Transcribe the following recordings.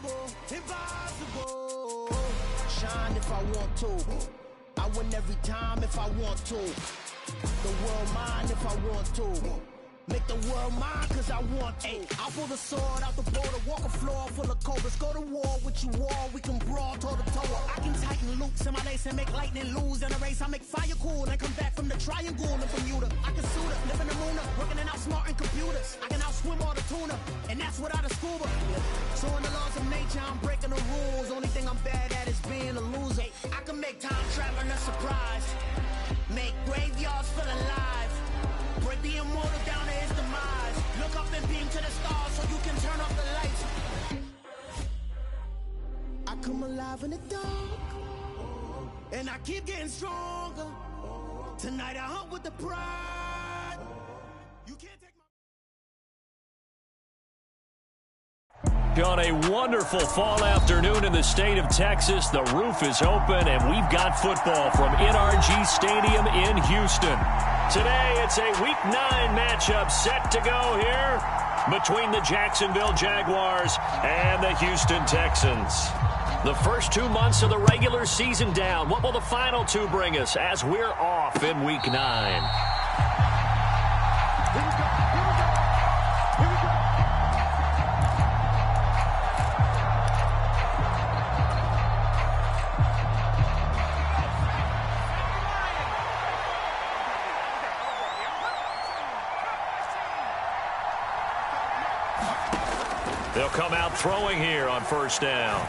impossible, impossible. Shine if I want to. I win every time if I want to. The world mine if I want to. Make the world mine cause I want to. I'll pull the sword out the border, walk a floor full of cobras. Go to war with you all, we can brawl toe to toe. I can tighten loops in my lace and make lightning lose in a race. I make fire cool and come back from the triangle in Bermuda. I can suit up, live in the moon up, working and outsmarting computers. I can outswim all the tuna, and that's without a scuba. So in the laws of nature, I'm breaking the rules. Only thing I'm bad at is being a loser. I can make time traveling a surprise. Make graveyards feel alive. Break the immortal down to his demise. Look up and beam to the stars so you can turn off the lights. I come alive in the dark, and I keep getting stronger. Tonight I hunt with the pride. You can't take my... On a wonderful fall afternoon in the state of Texas, the roof is open, and we've got football from NRG Stadium in Houston. Today, it's a Week 9 matchup set to go here between the Jacksonville Jaguars and the Houston Texans. The first 2 months of the regular season down. What will the final 2 bring us as we're off in Week 9? They'll come out throwing here on first down.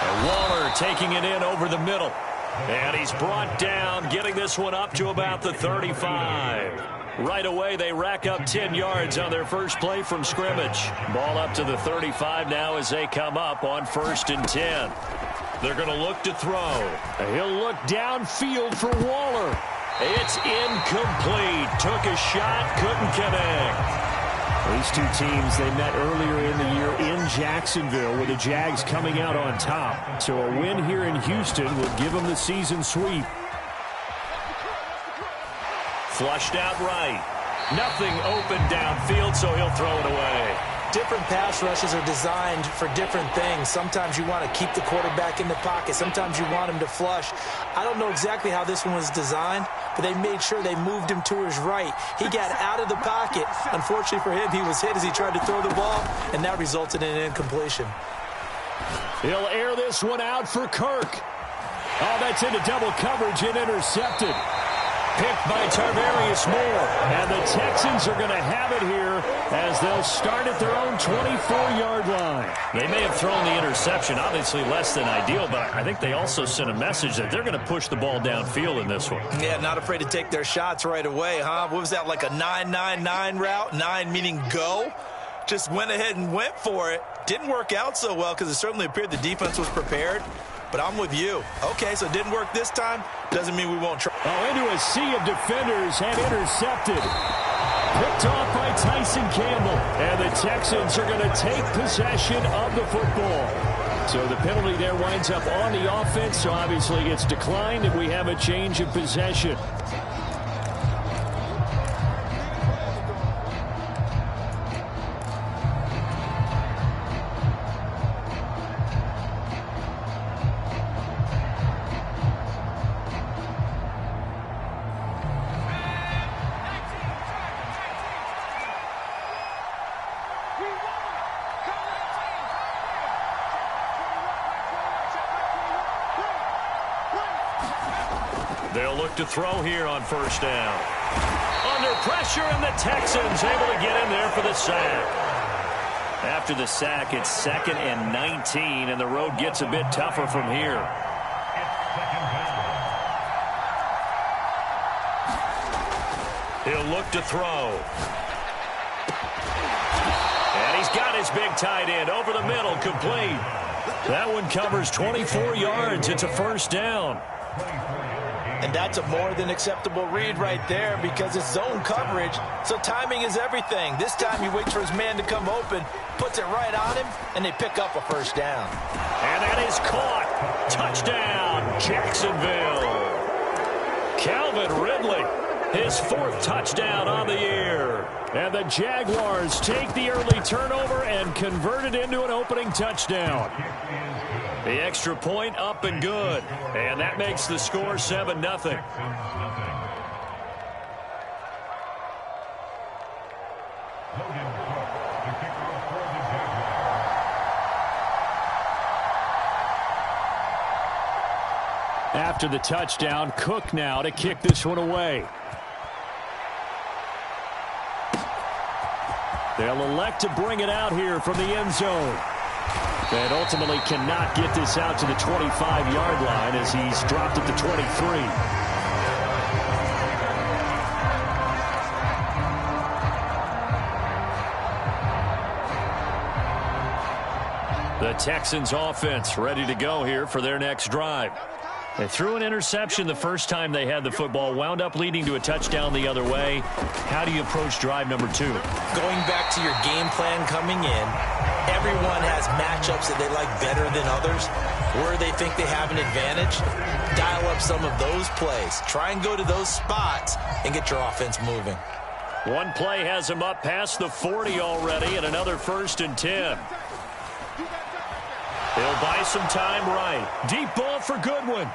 And Waller taking it in over the middle. And he's brought down, getting this one up to about the 35. Right away, they rack up 10 yards on their first play from scrimmage. Ball up to the 35 now as they come up on 1st and 10. They're going to look to throw. He'll look downfield for Waller. It's incomplete. Took a shot, couldn't connect. These two teams, they met earlier in the year in Jacksonville with the Jags coming out on top. So a win here in Houston would give them the season sweep. Flushed out right. Nothing open downfield, so he'll throw it away. Different pass rushes are designed for different things. Sometimes you want to keep the quarterback in the pocket. Sometimes you want him to flush. I don't know exactly how this one was designed, but they made sure they moved him to his right. He got out of the pocket. Unfortunately for him, he was hit as he tried to throw the ball, and that resulted in an incompletion. He'll air this one out for Kirk. Oh, that's into double coverage and intercepted. Picked by Tarvarius Moore. And the Texans are going to have it here as they'll start at their own 24-yard line. They may have thrown the interception, obviously less than ideal, but I think they also sent a message that they're going to push the ball downfield in this one. Yeah, not afraid to take their shots right away, huh? What was that, like a 9-9-9 route? 9 meaning go? Just went ahead and went for it. Didn't work out so well because it certainly appeared the defense was prepared. But I'm with you. Okay, so it didn't work this time. Doesn't mean we won't try. Oh, into a sea of defenders and intercepted. Picked off by Tyson Campbell. And the Texans are going to take possession of the football. So the penalty there winds up on the offense. So obviously it's declined and we have a change of possession. They'll look to throw here on first down. Under pressure, and the Texans able to get in there for the sack. After the sack, it's 2nd and 19, and the road gets a bit tougher from here. He'll look to throw. And he's got his big tight end over the middle, complete. That one covers 24 yards. It's a first down. And that's a more than acceptable read right there because it's zone coverage, so timing is everything. This time he waits for his man to come open, puts it right on him, and they pick up a first down. And that is caught. Touchdown, Jacksonville. Calvin Ridley, his 4th touchdown on the year. And the Jaguars take the early turnover and convert it into an opening touchdown. The extra point up and good. And that makes the score 7-0. After the touchdown, Cook now to kick this one away. They'll elect to bring it out here from the end zone. And ultimately cannot get this out to the 25-yard line as he's dropped at the 23. The Texans offense ready to go here for their next drive. They threw an interception the first time they had the football, wound up leading to a touchdown the other way. How do you approach drive number 2? Going back to your game plan coming in, everyone has matchups that they like better than others, where they think they have an advantage. Dial up some of those plays. Try and go to those spots and get your offense moving. One play has him up past the 40 already, and another 1st and 10. He'll buy some time right. Deep ball for Goodwin.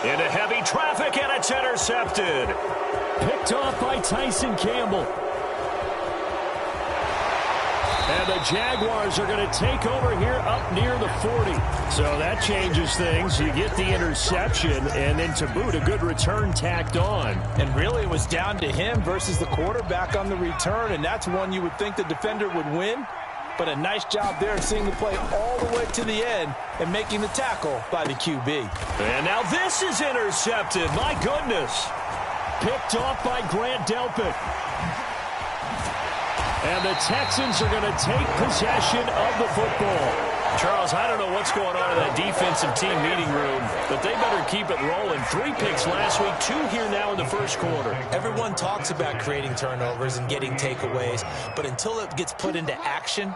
Into heavy traffic, and it's intercepted. Picked off by Tyson Campbell. And the Jaguars are going to take over here up near the 40. So that changes things. You get the interception, and then to boot, a good return tacked on. And really, it was down to him versus the quarterback on the return, and that's one you would think the defender would win. But a nice job there of seeing the play all the way to the end and making the tackle by the QB. And now this is intercepted. My goodness. Picked off by Grant Delpit. And the Texans are going to take possession of the football. Charles, I don't know what's going on in that defensive team meeting room, but they better keep it rolling. 3 picks last week, 2 here now in the first quarter. Everyone talks about creating turnovers and getting takeaways, but until it gets put into action,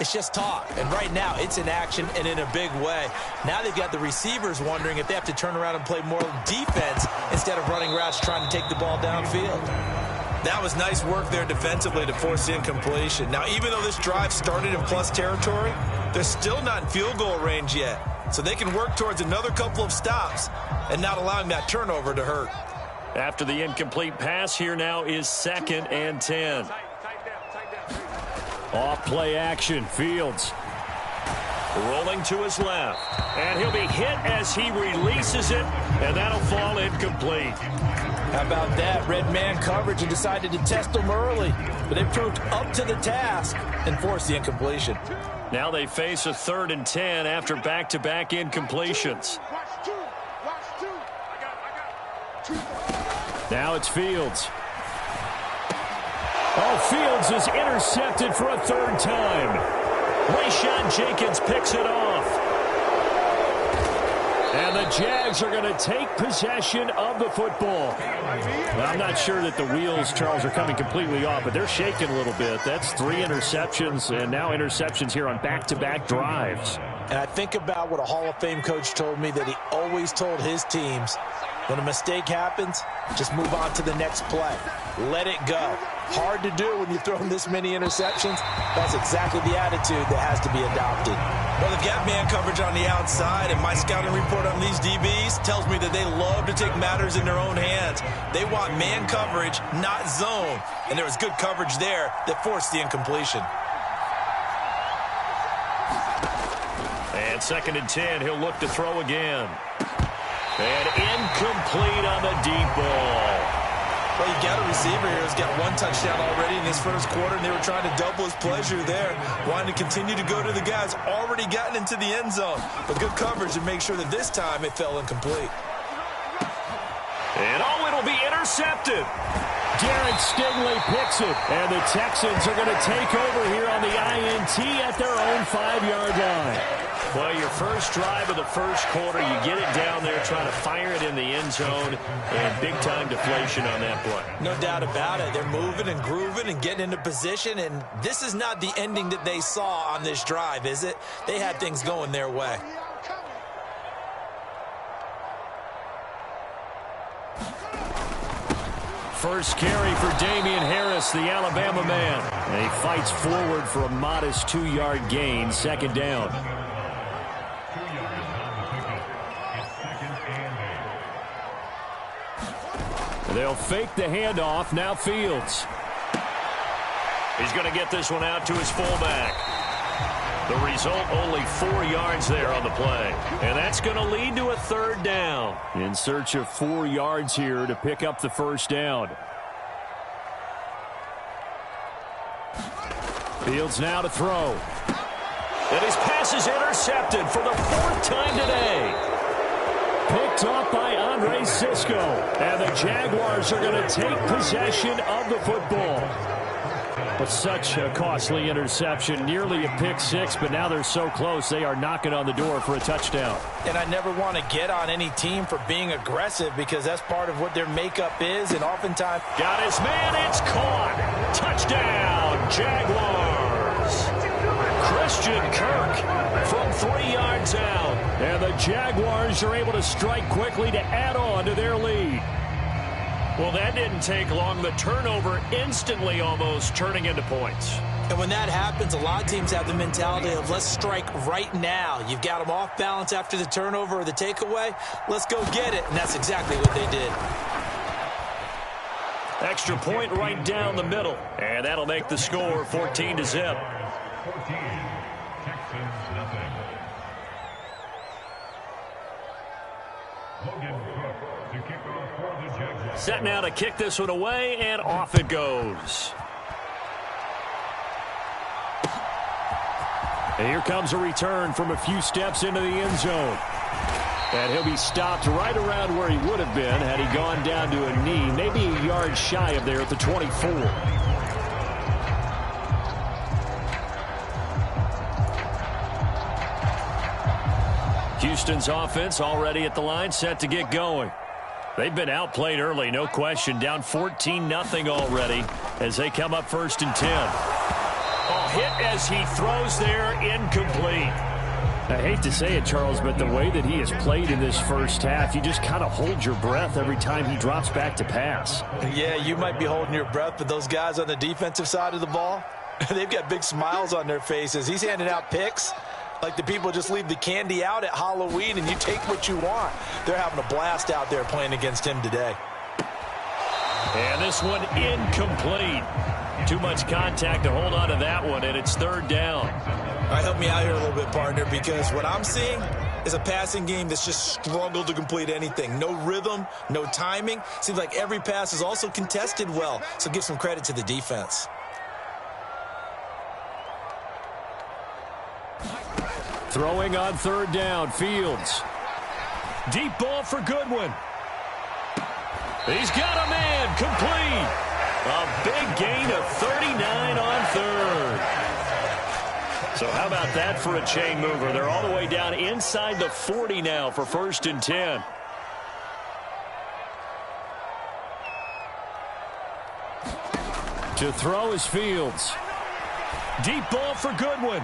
it's just talk. And right now, it's in action and in a big way. Now they've got the receivers wondering if they have to turn around and play more defense instead of running routes trying to take the ball downfield. That was nice work there defensively to force the incompletion. Now, even though this drive started in plus territory, they're still not in field goal range yet. So they can work towards another couple of stops and not allowing that turnover to hurt. After the incomplete pass, here now is 2nd and 10. Off play action, Fields. Rolling to his left. And he'll be hit as he releases it, and that'll fall incomplete. How about that? Red man coverage and decided to test them early. But they proved up to the task and forced the incompletion. Now they face a 3rd and 10 after back-to-back incompletions. Now it's Fields. Oh, Fields is intercepted for a 3rd time. Rayshawn Jenkins picks it off. And the Jags are going to take possession of the football. Well, I'm not sure that the wheels, Charles, are coming completely off, but they're shaking a little bit. That's 3 interceptions, and now interceptions here on back-to-back drives. And I think about what a Hall of Fame coach told me that he always told his teams, when a mistake happens, just move on to the next play. Let it go. Hard to do when you've thrown this many interceptions. That's exactly the attitude that has to be adopted. Well, they've got man coverage on the outside, and my scouting report on these DBs tells me that they love to take matters in their own hands. They want man coverage, not zone. And there was good coverage there that forced the incompletion. And 2nd and 10, he'll look to throw again. And incomplete on the deep ball. Well, you got a receiver here who's got 1 touchdown already in this first quarter, and they were trying to double his pleasure there, wanting to continue to go to the guys already gotten into the end zone. But good coverage to make sure that this time it fell incomplete. And it'll be intercepted. Derek Stingley picks it, and the Texans are going to take over here on the INT at their own 5-yard line. Well, your first drive of the first quarter, you get it down there, trying to fire it in the end zone, and big-time deflation on that play. No doubt about it. They're moving and grooving and getting into position, and this is not the ending that they saw on this drive, is it? They had things going their way. first carry for Damian Harris, the Alabama man. And he fights forward for a modest 2-yard gain, second down. They'll fake the handoff. Now Fields. He's going to get this one out to his fullback. The result, only 4 yards there on the play. And that's going to lead to a third down. In search of 4 yards here to pick up the first down. Fields now to throw. And his pass is intercepted for the 4th time today. Picked off by Andre Sisco. And the Jaguars are going to take possession of the football. But such a costly interception, nearly a pick six, but now they're so close they are knocking on the door for a touchdown. And I never want to get on any team for being aggressive because that's part of what their makeup is, and oftentimes... Got his man, it's caught! Touchdown, Jaguars! Christian Kirk from 3 yards out. And the Jaguars are able to strike quickly to add on to their lead. Well, that didn't take long. The turnover instantly almost turning into points. And when that happens, a lot of teams have the mentality of let's strike right now. You've got them off balance after the turnover or the takeaway. Let's go get it. And that's exactly what they did. Extra point right down the middle. And that'll make the score 14-0. Set now to kick this one away, and off it goes. And here comes a return from a few steps into the end zone. And he'll be stopped right around where he would have been had he gone down to a knee, maybe a yard shy of there at the 24. Houston's offense already at the line, set to get going. They've been outplayed early, no question. Down 14-0 already as they come up 1st and 10. A hit as he throws there, incomplete. I hate to say it, Charles, but the way that he has played in this first half, you just kind of hold your breath every time he drops back to pass. Yeah, you might be holding your breath, but those guys on the defensive side of the ball, they've got big smiles on their faces. He's handing out picks like the people just leave the candy out at Halloween and you take what you want. They're having a blast out there playing against him today. And this one incomplete. Too much contact to hold on to that one, and it's 3rd down. All right, help me out here a little bit, partner, because what I'm seeing is a passing game that's just struggled to complete anything. No rhythm, no timing. Seems like every pass is also contested well, so give some credit to the defense. Throwing on 3rd down, Fields. Deep ball for Goodwin. He's got a man, complete. A big gain of 39 on 3rd. So how about that for a chain mover? They're all the way down inside the 40 now for 1st and 10. To throw is Fields. Deep ball for Goodwin.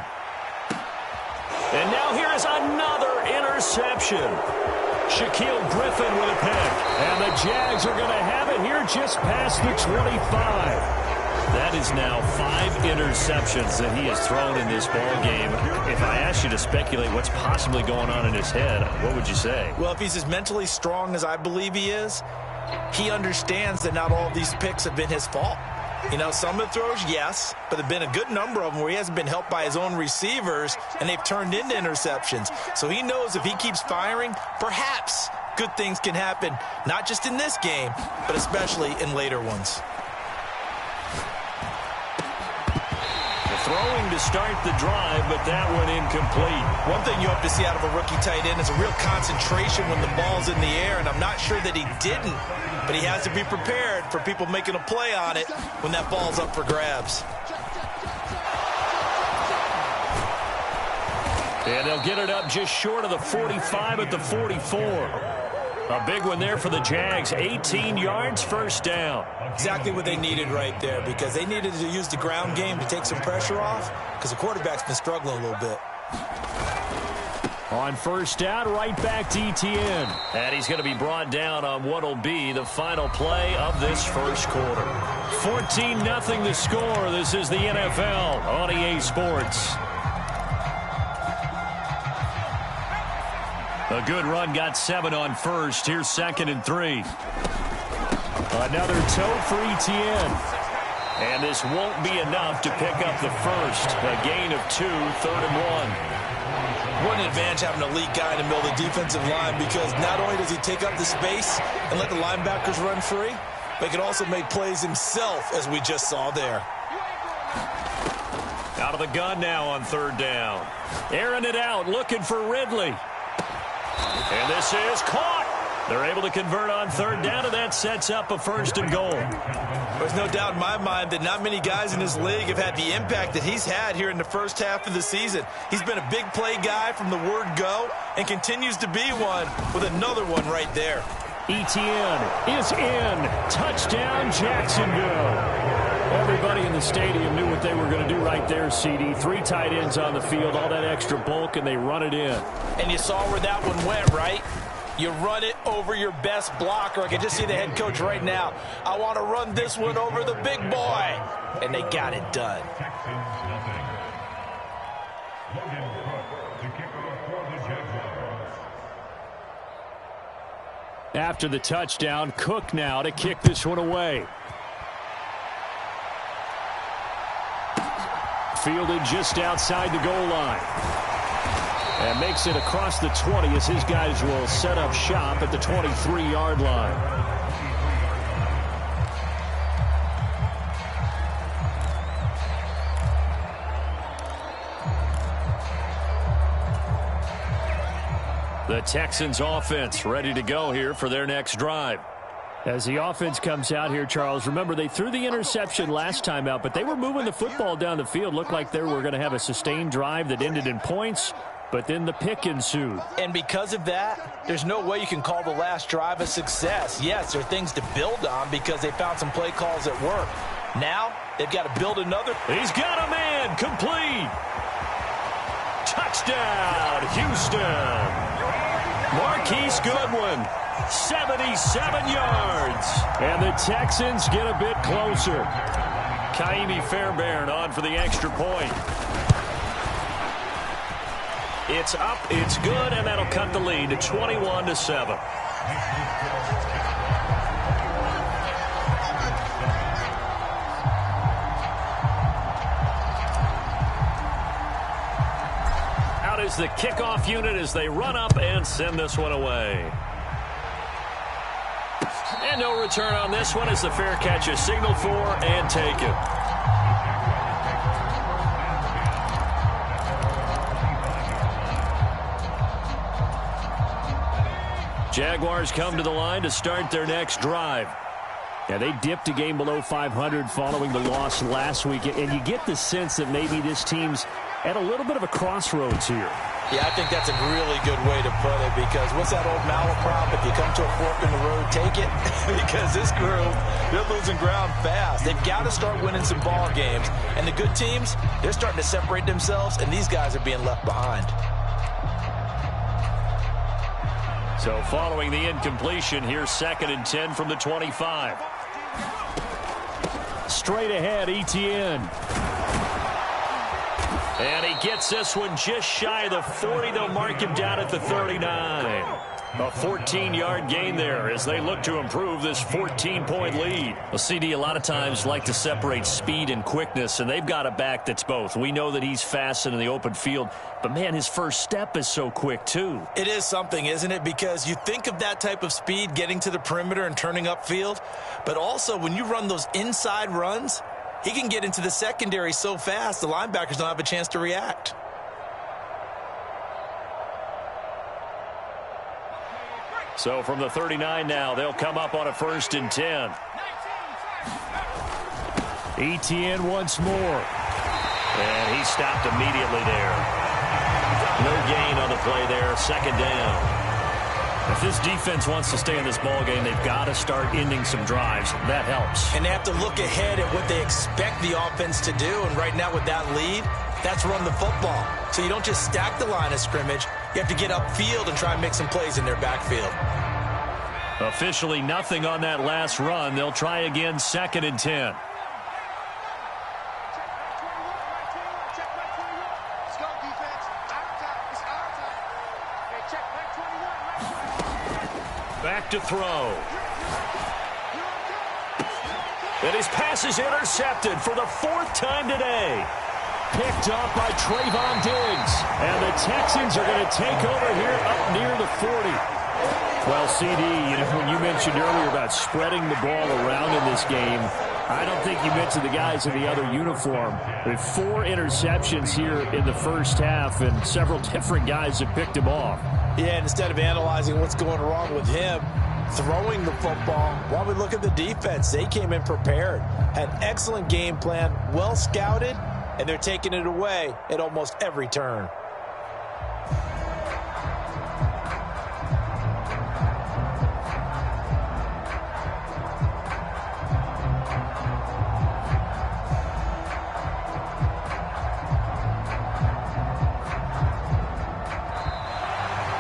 And now here is another interception. Shaquille Griffin with a pick. And the Jags are going to have it here just past the 25. That is now 5 interceptions that he has thrown in this ball game. If I asked you to speculate what's possibly going on in his head, what would you say? Well, if he's as mentally strong as I believe he is, he understands that not all of these picks have been his fault. You know, some of the throws, yes, but there have been a good number of them where he hasn't been helped by his own receivers, and they've turned into interceptions. So he knows if he keeps firing, perhaps good things can happen, not just in this game, but especially in later ones. Throwing to start the drive, but that one incomplete. One thing you hope to see out of a rookie tight end is a real concentration when the ball's in the air, and I'm not sure that he didn't, but he has to be prepared for people making a play on it when that ball's up for grabs. And they'll get it up just short of the 45 at the 44. A big one there for the Jags. 18 yards, 1st down. Exactly what they needed right there, because they needed to use the ground game to take some pressure off, because the quarterback's been struggling a little bit. On first down, right back to Etienne. And he's going to be brought down on what will be the final play of this first quarter. 14-0 the score. This is the NFL on EA Sports. A good run, got 7 on first. Here's 2nd and 3. Another tote for Etienne. And this won't be enough to pick up the first. A gain of 2, 3rd and 1. What an advantage having an elite guy in the middle of the defensive line, because not only does he take up the space and let the linebackers run free, but he can also make plays himself, as we just saw there. Out of the gun now on 3rd down. Airing it out, looking for Ridley. And this is caught. They're able to convert on 3rd down, and that sets up a 1st and goal. There's no doubt in my mind that not many guys in this league have had the impact that he's had here in the first half of the season. He's been a big play guy from the word go and continues to be one with another one right there. Etienne is in. Touchdown, Jacksonville. Everybody in the stadium knew what they were going to do right there, CD. 3 tight ends on the field, all that extra bulk, and they run it in. And you saw where that one went, right? You run it over your best blocker. I can just see the head coach right now. I want to run this one over the big boy. And they got it done. After the touchdown, Cook now to kick this one away. Fielded just outside the goal line. And makes it across the 20 as his guys will set up shop at the 23-yard line. The Texans offense ready to go here for their next drive. As the offense comes out here, Charles, remember they threw the interception last time out, but they were moving the football down the field. Looked like they were going to have a sustained drive that ended in points. But then the pick ensued. And because of that, there's no way you can call the last drive a success. Yes, there are things to build on because they found some play calls that work. Now, they've got to build another. He's got a man complete. Touchdown, Houston. Marquise Goodwin, 77 yards. And the Texans get a bit closer. Kaimi Fairbairn on for the extra point. It's up, it's good, and that'll cut the lead to 21-7. Out is the kickoff unit as they run up and send this one away. And no return on this one as the fair catch is signaled for and taken. Jaguars come to the line to start their next drive. Yeah, they dipped a game below 500 following the loss last week, and you get the sense that maybe this team's at a little bit of a crossroads here. Yeah, I think that's a really good way to put it, because what's that old malaprop? If you come to a fork in the road, take it. Because this group, they're losing ground fast. They've got to start winning some ball games. And the good teams, they're starting to separate themselves, and these guys are being left behind. So following the incompletion, here's 2nd and 10 from the 25. Straight ahead, Etienne. And he gets this one just shy of the 40. They'll mark him down at the 39. A 14-yard gain there as they look to improve this 14-point lead. Well, CD, a lot of times like to separate speed and quickness, and they've got a back that's both. We know that he's fast in the open field, but, man, his first step is so quick, too. It is something, isn't it? Because you think of that type of speed getting to the perimeter and turning upfield, but also when you run those inside runs, he can get into the secondary so fast the linebackers don't have a chance to react. So from the 39 now, they'll come up on a 1st and 10. Etienne once more. And he stopped immediately there. No gain on the play there. 2nd down. If this defense wants to stay in this ball game, they've got to start ending some drives. That helps. And they have to look ahead at what they expect the offense to do. And right now with that lead, That's run the football. So you don't just stack the line of scrimmage. You have to get upfield and try and make some plays in their backfield. Officially nothing on that last run. They'll try again, 2nd and 10. Back to throw. And his pass is intercepted for the 4th time today. Picked off by Trayvon Diggs. And the Texans are going to take over here up near the 40. Well, CD, when you mentioned earlier about spreading the ball around in this game, I don't think you mentioned the guys in the other uniform. With 4 interceptions here in the first half, and several different guys have picked him off. Yeah, and instead of analyzing what's going wrong with him, throwing the football, while we look at the defense, they came in prepared, had excellent game plan, well scouted, and they're taking it away at almost every turn.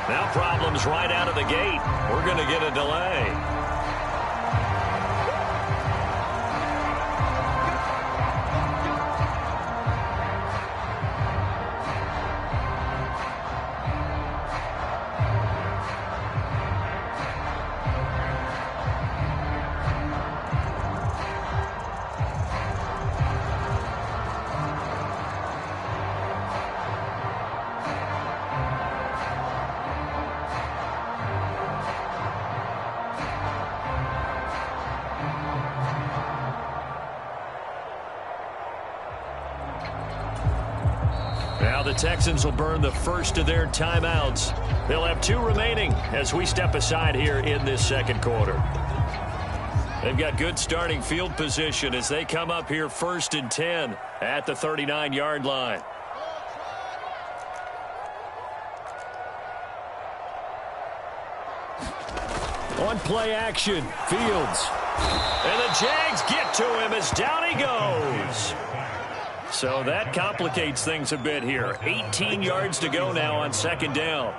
Now problems right out of the gate. We're going to get a delay. Now the Texans will burn the first of their timeouts. They'll have 2 remaining as we step aside here in this second quarter. They've got good starting field position as they come up here 1st and 10 at the 39-yard line. On play action, Fields. And the Jags get to him as down he goes. So that complicates things a bit here. 18 yards to go now on 2nd down.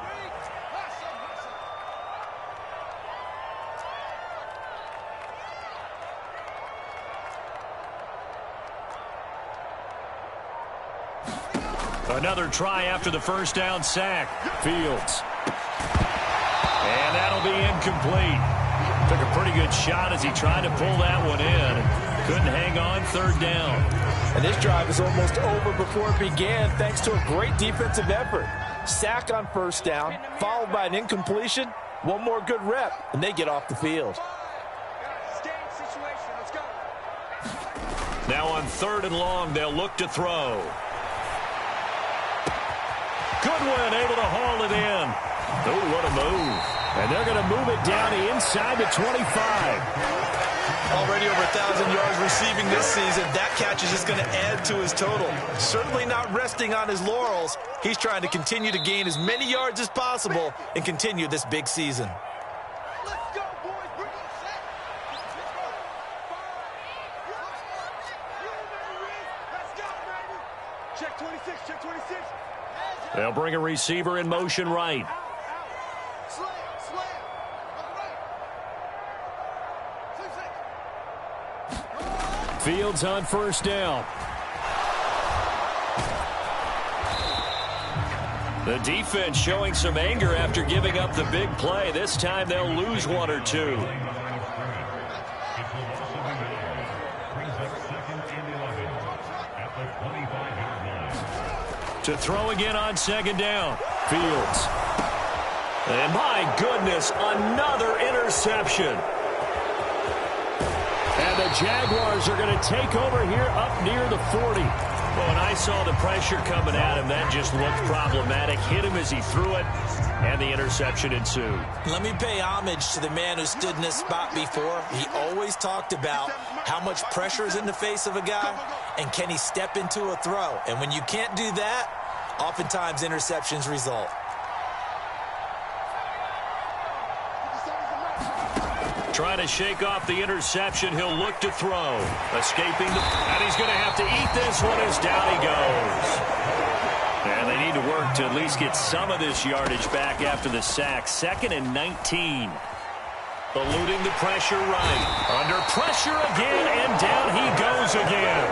Another try after the first down sack. Fields. And that'll be incomplete. Took a pretty good shot as he tried to pull that one in. Couldn't hang on, 3rd down. And this drive is almost over before it began thanks to a great defensive effort. Sack on 1st down, followed by an incompletion. One more good rep, and they get off the field. Now on 3rd and long, they'll look to throw. Goodwin able to haul it in. Oh, what a move. And they're going to move it down inside the 25. Already over 1,000 yards receiving this season. That catch is just going to add to his total. Certainly not resting on his laurels. He's trying to continue to gain as many yards as possible and continue this big season. Let's go, boys. Bring it set. Let's go, baby. Check 26, check 26. They'll bring a receiver in motion right. Slam. On the right. Fields on 1st down. The defense showing some anger after giving up the big play. This time they'll lose 1 or 2. To throw again on 2nd down. Fields. And my goodness, another interception. And the Jaguars are going to take over here up near the 40. Well, when I saw the pressure coming at him, that just looked problematic. Hit him as he threw it, and the interception ensued. Let me pay homage to the man who stood in this spot before. He always talked about how much pressure is in the face of a guy, and can he step into a throw. And when you can't do that, oftentimes interceptions result. Trying to shake off the interception. He'll look to throw. Escaping. And he's going to have to eat this one as down he goes. need to work to at least get some of this yardage back after the sack. 2nd and 19. Eluding the pressure right. Under pressure again, and down he goes again.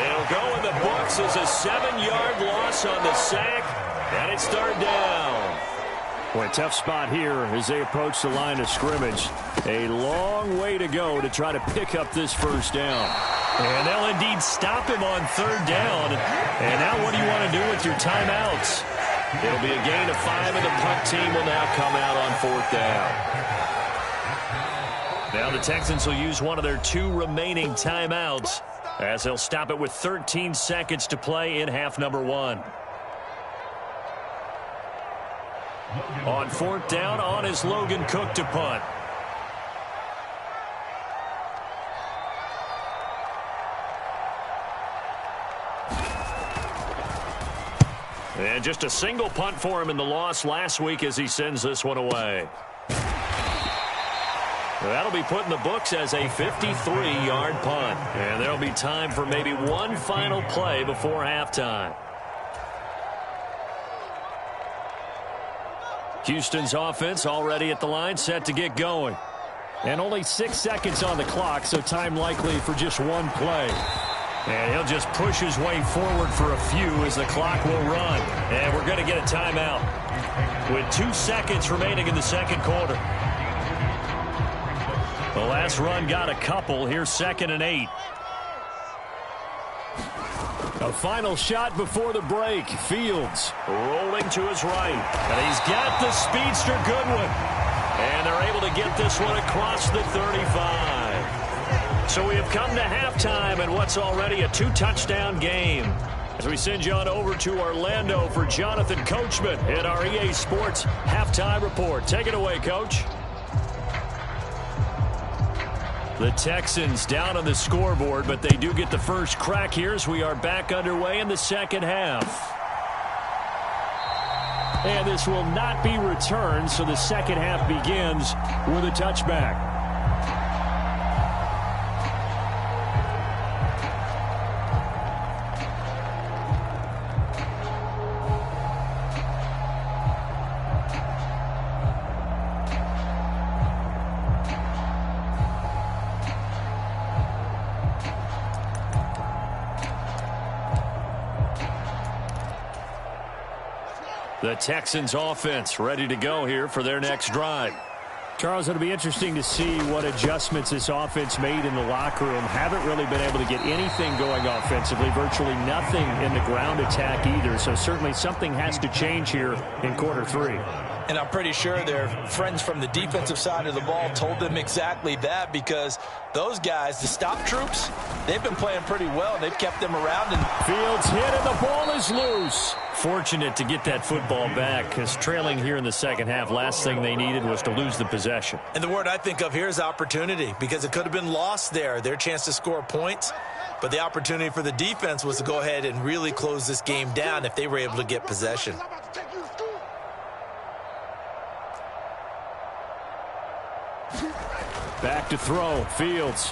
It'll go in the books as a 7-yard loss on the sack, and it's 3rd down. Boy, tough spot here as they approach the line of scrimmage. A long way to go to try to pick up this 1st down. And they'll indeed stop him on 3rd down. And now what do you want to do with your timeouts? It'll be a gain of 5, and the punt team will now come out on 4th down. Now the Texans will use one of their 2 remaining timeouts as they'll stop it with 13 seconds to play in half number 1. On 4th down, on is Logan Cook to punt. And just a single punt for him in the loss last week as he sends this one away. That'll be put in the books as a 53-yard punt. And there'll be time for maybe one final play before halftime. Houston's offense already at the line, set to get going. And only 6 seconds on the clock, so time likely for just one play. And he'll just push his way forward for a few as the clock will run. And we're going to get a timeout with 2 seconds remaining in the 2nd quarter. The last run got a couple. Here's 2nd and 8. A final shot before the break. Fields rolling to his right. And he's got the speedster Goodwin. And they're able to get this one across the 35. So we have come to halftime in what's already a 2-touchdown game. As we send you on over to Orlando for Jonathan Coachman in our EA Sports Halftime Report. Take it away, Coach. The Texans down on the scoreboard, but they do get the first crack here as we are back underway in the 2nd half. And this will not be returned, so the 2nd half begins with a touchback. The Texans offense ready to go here for their next drive. Charles, it'll be interesting to see what adjustments this offense made in the locker room. Haven't really been able to get anything going offensively, virtually nothing in the ground attack either. So certainly something has to change here in quarter 3. And I'm pretty sure their friends from the defensive side of the ball told them exactly that, because those guys, the stop troops, they've been playing pretty well, and they've kept them around. And Fields hit, and the ball is loose. Fortunate to get that football back, because trailing here in the 2nd half, last thing they needed was to lose the possession. And the word I think of here is opportunity, because it could have been lost there, their chance to score points. But the opportunity for the defense was to go ahead and really close this game down if they were able to get possession. Back to throw. Fields.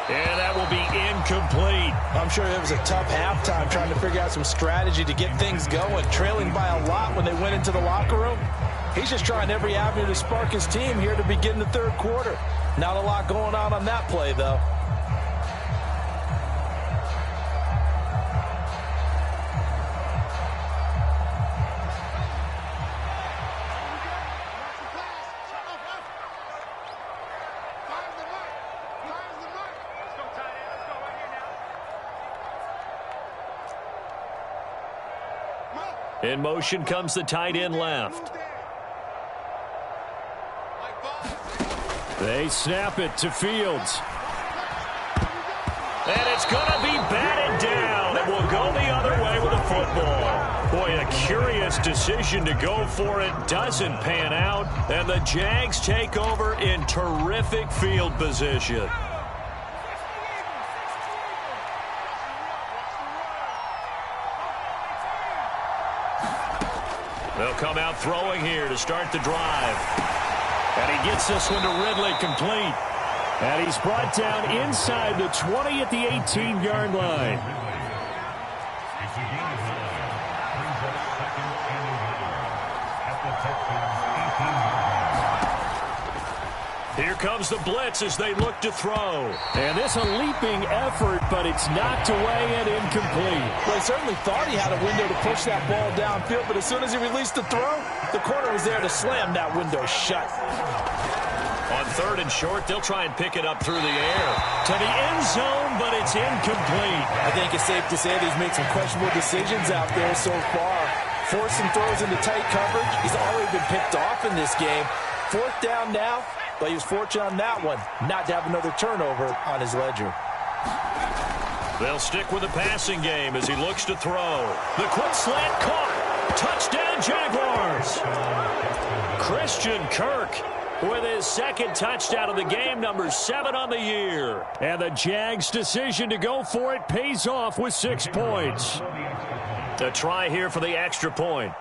And that will be incomplete. I'm sure it was a tough halftime trying to figure out some strategy to get things going. Trailing by a lot when they went into the locker room. He's just trying every avenue to spark his team here to begin the 3rd quarter. Not a lot going on that play, though. In motion comes the tight end left. They snap it to Fields. And it's going to be batted down. It will go the other way with the football. Boy, a curious decision to go for it. Doesn't pan out. And the Jags take over in terrific field position. They'll come out throwing here to start the drive. And he gets this one to Ridley complete. And he's brought down inside the 20 at the 18-yard line. Here comes the blitz as they look to throw. And this a leaping effort, but it's knocked away and incomplete. Well, he certainly thought he had a window to push that ball downfield, but as soon as he released the throw, the corner was there to slam that window shut. On 3rd and short, they'll try and pick it up through the air. To the end zone, but it's incomplete. I think it's safe to say that he's made some questionable decisions out there so far. Forcing throws into tight coverage. He's already been picked off in this game. 4th down now. But he was fortunate on that one, not to have another turnover on his ledger. They'll stick with the passing game as he looks to throw. The quick slant caught. Touchdown, Jaguars. Christian Kirk with his 2nd touchdown of the game, number 7 on the year. And the Jags' decision to go for it pays off with 6 points. A try here for the extra point.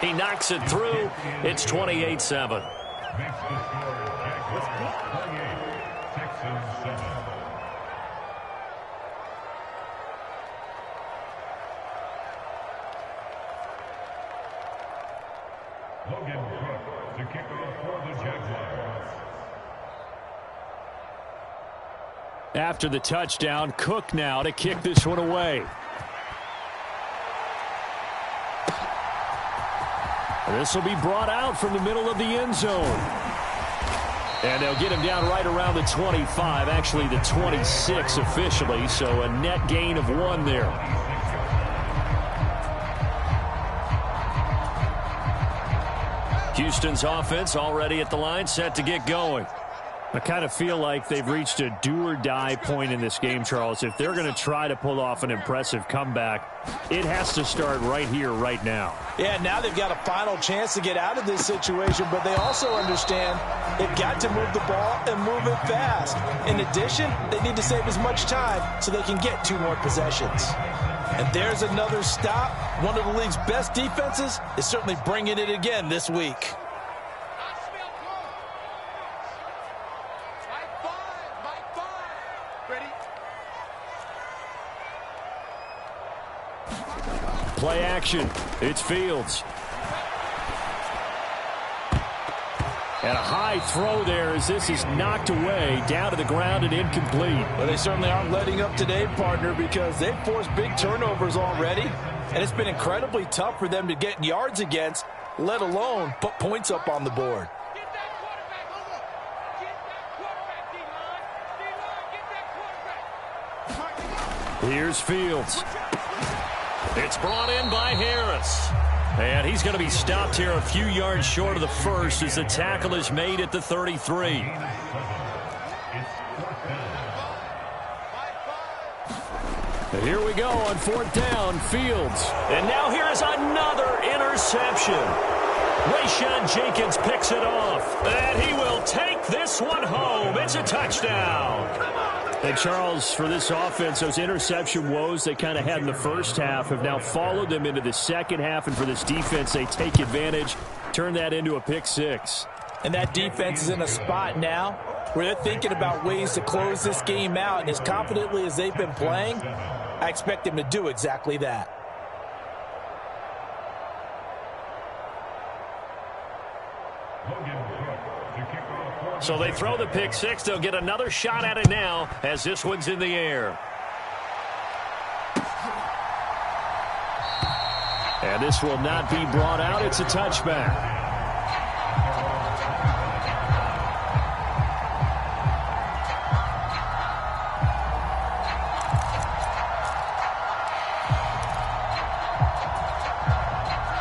He knocks it through. It's 28-7. After the touchdown, Cook now to kick this one away. This will be brought out from the middle of the end zone. And they'll get him down right around the 25, actually the 26 officially, so a net gain of 1 there. Houston's offense already at the line, set to get going. I kind of feel like they've reached a do-or-die point in this game, Charles. If they're going to try to pull off an impressive comeback, it has to start right here, right now. Yeah, now they've got a final chance to get out of this situation, but they also understand they've got to move the ball and move it fast. In addition, they need to save as much time so they can get 2 more possessions. And there's another stop. One of the league's best defenses is certainly bringing it again this week. Play action. It's Fields. And a high throw there as this is knocked away, down to the ground and incomplete. Well, they certainly aren't letting up today, partner, because they've forced big turnovers already, and it's been incredibly tough for them to get yards against, let alone put points up on the board. Here's Fields. It's brought in by Harris. And he's going to be stopped here a few yards short of the first as the tackle is made at the 33. Here we go on 4th down, Fields. And now here is another interception. Rayshon Jenkins picks it off. And he will take this one home. It's a touchdown. And Charles, for this offense, those interception woes they kind of had in the first half have now followed them into the second half. And for this defense, they take advantage, turn that into a pick 6. And that defense is in a spot now where they're thinking about ways to close this game out. And as confidently as they've been playing, I expect them to do exactly that. So they throw the pick 6. They'll get another shot at it now as this one's in the air. And this will not be brought out. It's a touchback.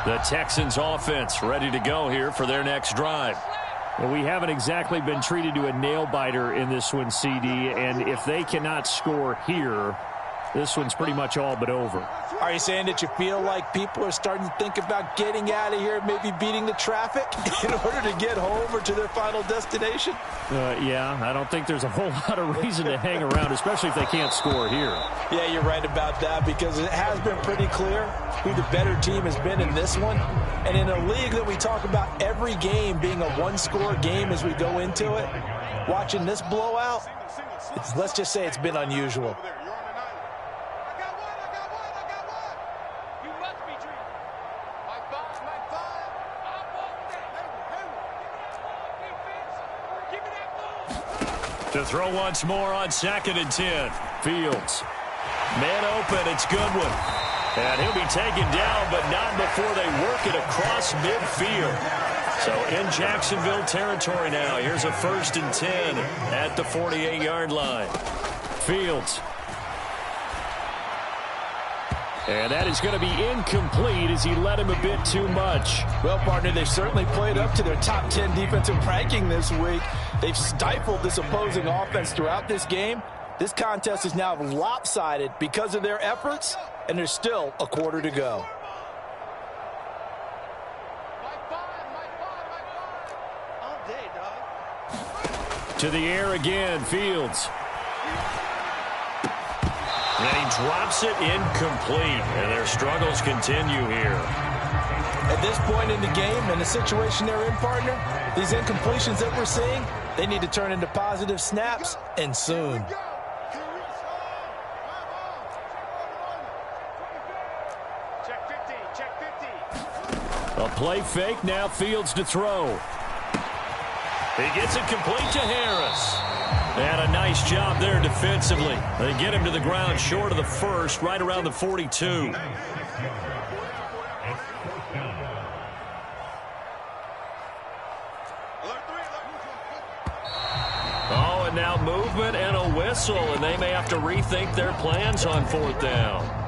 The Texans offense ready to go here for their next drive. Well, we haven't exactly been treated to a nail-biter in this one, CD, and if they cannot score here, this one's pretty much all but over. Are you saying that you feel like people are starting to think about getting out of here, maybe beating the traffic in order to get home or to their final destination? Yeah, I don't think there's a whole lot of reason to hang around, especially if they can't score here. Yeah, you're right about that, because it has been pretty clear who the better team has been in this one. And in a league that we talk about every game being a one-score game as we go into it, watching this blowout, let's just say it's been unusual. To throw once more on 2nd and 10. Fields. Man open, it's Goodwin. And he'll be taken down, but not before they work it across midfield. So in Jacksonville territory now. Here's a 1st and 10 at the 48-yard line. Fields. And that is going to be incomplete as he led him a bit too much. Well, partner, they've certainly played up to their top 10 defensive ranking this week. They've stifled this opposing offense throughout this game. This contest is now lopsided because of their efforts, and there's still a quarter to go. To the air again, Fields. And he drops it incomplete, and their struggles continue here. At this point in the game and the situation they're in, partner, these incompletions that we're seeing, they need to turn into positive snaps, and soon. A play fake, now Fields to throw. He gets it complete to Harris. And a nice job there defensively. They get him to the ground short of the first, right around the 42. Oh, and now movement and a whistle, and they may have to rethink their plans on 4th down.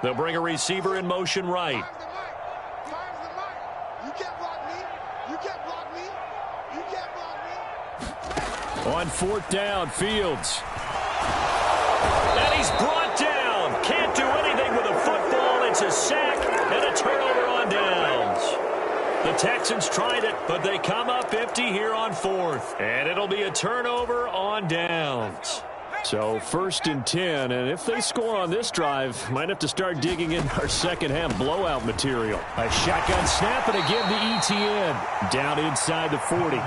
They'll bring a receiver in motion right. On 4th down, Fields. And he's brought down. Can't do anything with a football. It's a sack and a turnover on downs. The Texans tried it, but they come up empty here on 4th. And it'll be a turnover on downs. So 1st and 10, and if they score on this drive, might have to start digging in our second-half blowout material. A shotgun snap and again to ETN. Down inside the 40.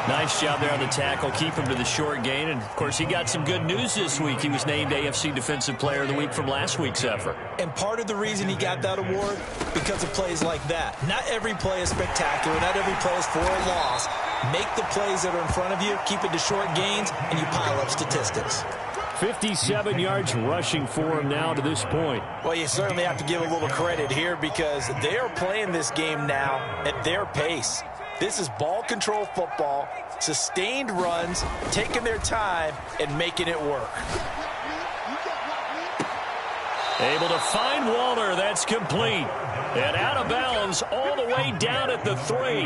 Nice job there on the tackle. Keep him to the short gain. And, of course, he got some good news this week. He was named AFC Defensive Player of the Week from last week's effort. And part of the reason he got that award, because of plays like that. Not every play is spectacular. Not every play is for a loss. Make the plays that are in front of you, keep it to short gains, and you pile up statistics. 57 yards rushing for him now to this point. Well, you certainly have to give a little credit here because they are playing this game now at their pace. This is ball control football, sustained runs, taking their time, and making it work. Able to find Waller. That's complete. And out of bounds all the way down at the 3.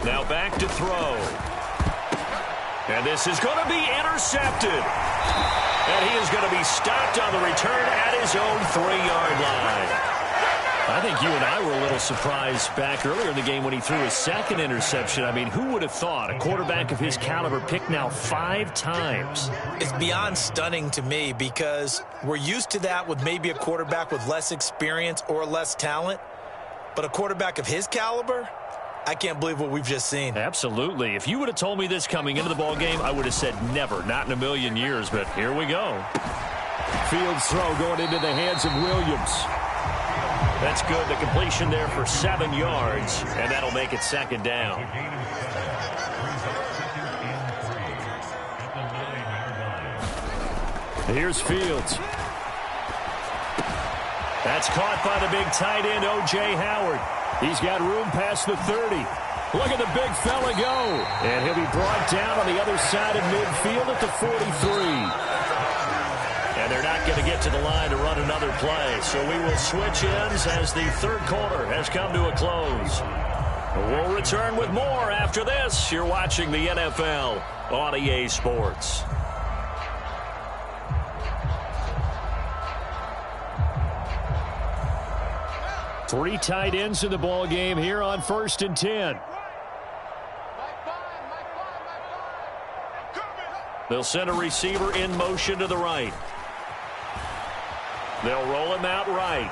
Now back to throw. And this is going to be intercepted. And he is going to be stopped on the return at his own 3-yard line. I think you and I were a little surprised back earlier in the game when he threw his second interception. I mean, who would have thought a quarterback of his caliber picked now 5 times? It's beyond stunning to me because we're used to that with maybe a quarterback with less experience or less talent. But a quarterback of his caliber, I can't believe what we've just seen. Absolutely. If you would have told me this coming into the ball game, I would have said never, not in a million years. But here we go. Fields throw going into the hands of Williams. That's good. The completion there for 7 yards, and that'll make it 2nd down. Here's Fields. That's caught by the big tight end, O.J. Howard. He's got room past the 30. Look at the big fella go. And he'll be brought down on the other side of midfield at the 43. And they're not going to get to the line to run another play. So we will switch ends as the third quarter has come to a close. We'll return with more after this. You're watching the NFL on EA Sports. Three tight ends in the ball game here on 1st and 10. They'll send a receiver in motion to the right. They'll roll him out right.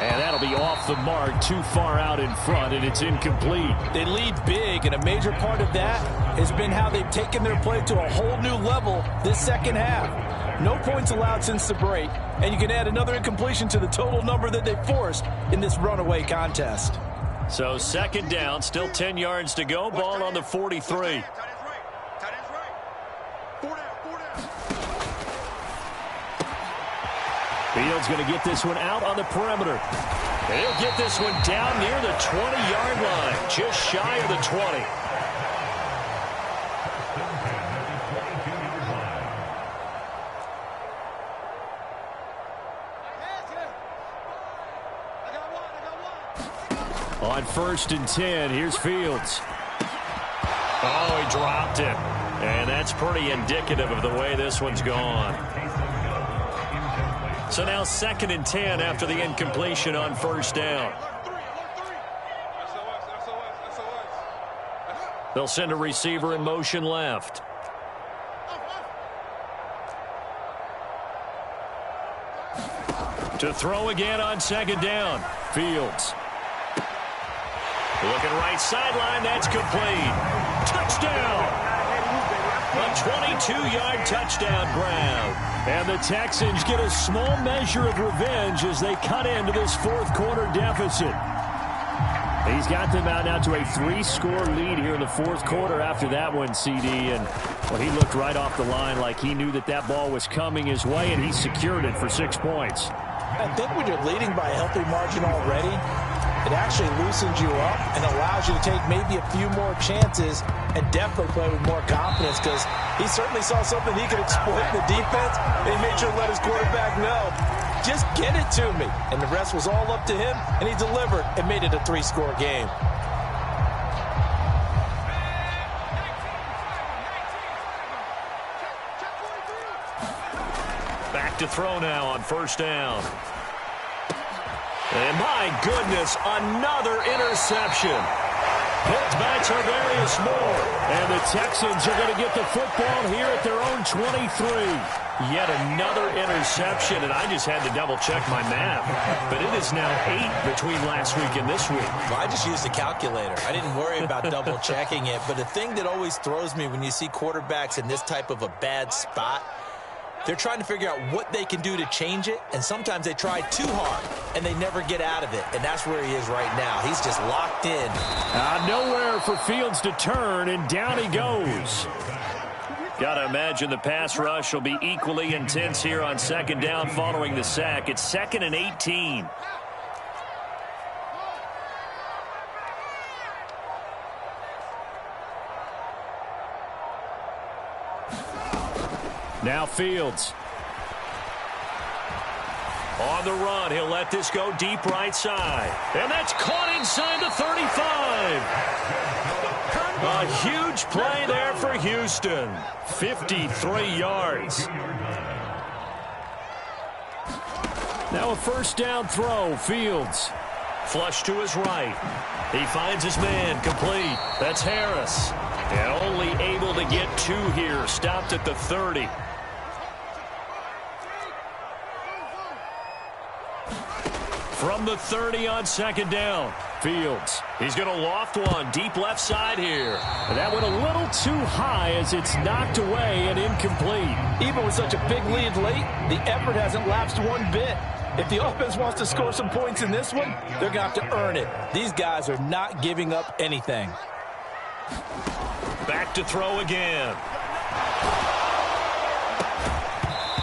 And that'll be off the mark, too far out in front, and it's incomplete. They lead big, and a major part of that has been how they've taken their play to a whole new level this second half. No points allowed since the break, and you can add another incompletion to the total number that they forced in this runaway contest. So second down, still 10 yards to go, ball on the 43. Fields going to get this one out on the perimeter. And he'll get this one down near the 20-yard line, just shy of the 20. On 1st and 10, here's Fields. Oh, he dropped it. And that's pretty indicative of the way this one's gone. So now 2nd and 10 after the incompletion on 1st down. They'll send a receiver in motion left. To throw again on 2nd down. Fields. Looking right sideline, that's complete. Touchdown! A 22-yard touchdown grab. And the Texans get a small measure of revenge as they cut into this fourth quarter deficit. He's got them out now to a 3-score lead here in the fourth quarter after that one, CD. And well, he looked right off the line like he knew that that ball was coming his way, and he secured it for 6 points. I think when you're leading by a healthy margin already, it actually loosens you up and allows you to take maybe a few more chances and definitely play with more confidence, because he certainly saw something he could exploit in the defense, and he made sure to let his quarterback know, just get it to me. And the rest was all up to him, and he delivered and made it a 3-score game. Back to throw now on 1st down. And my goodness, another interception. Picked by Tarvarius Moore. And the Texans are going to get the football here at their own 23. Yet another interception, and I just had to double-check my math. But it is now 8 between last week and this week. Well, I just used a calculator. I didn't worry about double-checking it. But the thing that always throws me when you see quarterbacks in this type of a bad spot, they're trying to figure out what they can do to change it, and sometimes they try too hard, and they never get out of it, and that's where he is right now. He's just locked in. Nowhere for Fields to turn, and down he goes. Got to imagine the pass rush will be equally intense here on 2nd down following the sack. It's 2nd and 18. Now Fields. On the run, he'll let this go deep right side. And that's caught inside the 35. A huge play there for Houston. 53 yards. Now a 1st down throw, Fields. Flush to his right. He finds his man, complete. That's Harris. And only able to get 2 here. Stopped at the 30. From the 30 on 2nd down. Fields. He's going to loft one deep left side here. And that went a little too high as it's knocked away and incomplete. Even with such a big lead late, the effort hasn't lapsed one bit. If the offense wants to score some points in this one, they're going to have to earn it. These guys are not giving up anything. Back to throw again.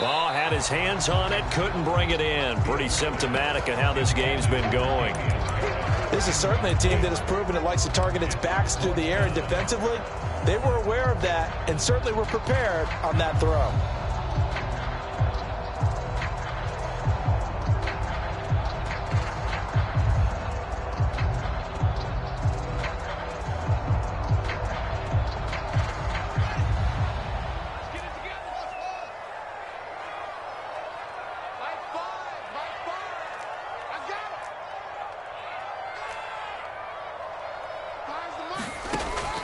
Oh, had his hands on it, couldn't bring it in. Pretty symptomatic of how this game's been going. This is certainly a team that has proven it likes to target its backs through the air, and defensively, they were aware of that and certainly were prepared on that throw.